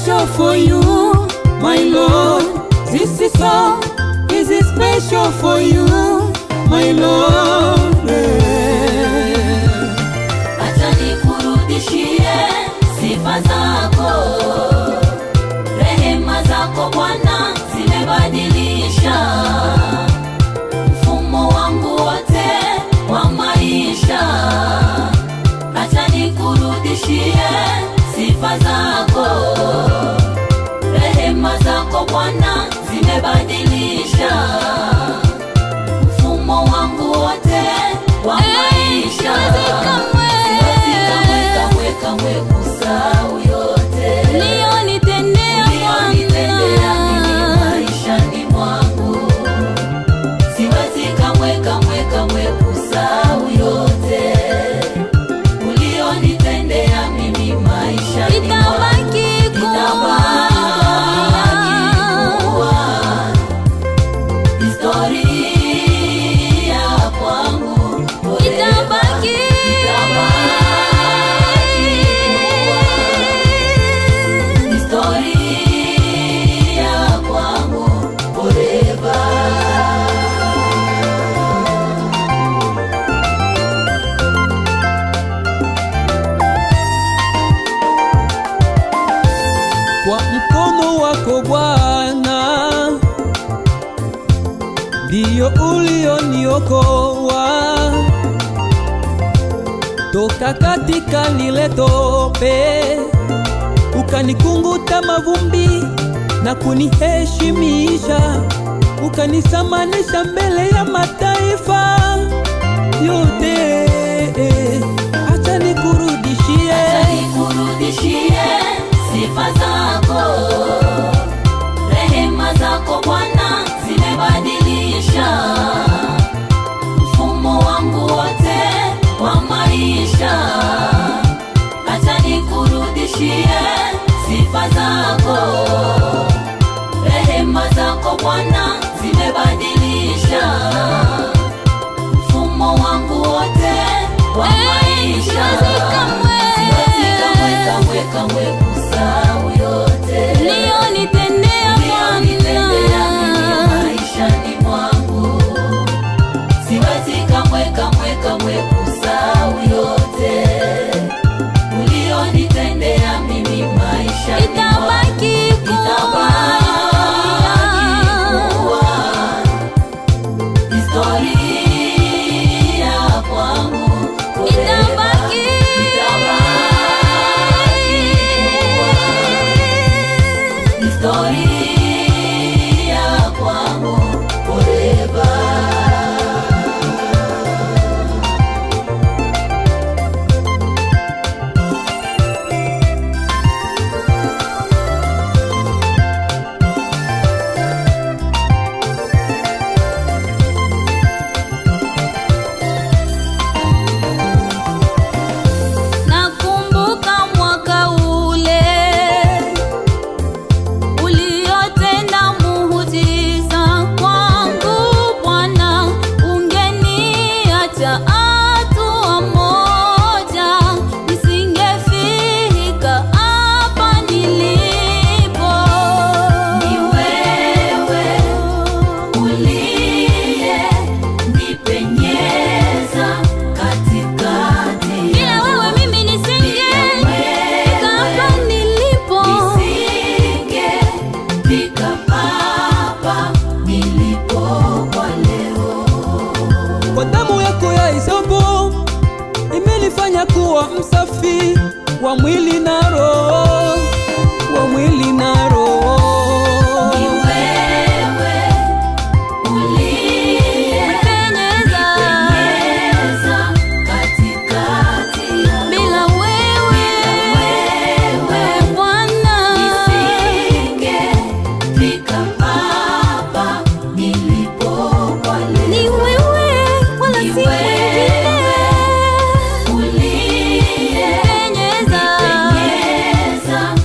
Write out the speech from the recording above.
special for you, my Lord. This song is special for you, my Lord. Acha nikurudishie sifa zako, rehema zako Bwana zimebadilisha mfumo wangu wote wa maisha. Acha nikurudishie sifa zako, rehema zako Bwana zimebadilisha mfumo wangu wote wa maisha. Siwezi kamwe kusahau yote uliyonitendea mimi maishani mwangu. Siwezi kamwe kusahau yote uliyonitendea mimi maishani mwangu. Kwa mkono wako Bwana ndio ulioniokoa toka katika lile tope, ukanikunguta mavumbi na kuniheshimisha, ukanisamanisha mbele ya mataifa yote. Acha nikurudishie sifa zako, rehema zako Bwana zimebadilisha mfumo wangu wote wa maisha. Acha nikurudishie sifa zako, rehema zako Bwana zimebadilisha mfumo wangu wote wa maisha. Siwezi kamwe kusahau yote uliyonitendea mimi maishani mwangu. Siwezi kamwe kusahau yote uliyonitendea mimi maishani mwangu. Itabaki kuwa historia kwangu. Historia kwangu forever. Nakumbuka mwaka ule uliotenda muujiza kwangu Bwana, ungeniacha hatua moja nisingefika hapa nilipo. Ni wewe uliye nipenyeza katikati, Bila wewe mimi nisingefika hapa nilipo. nisingefika hapa nilipo kwa leo. Kwa damu yako ya hisopo imenifanya kuwa msafi wa mwili na roho, wa mwili na roho. Ni wewe uliye Penyeza nipenyeza katikati ya bila wewe Bwana, nisingefika hapa nilipo kwa leo. ni wewe wala si mwingine. Uliye Penyeza nilipenda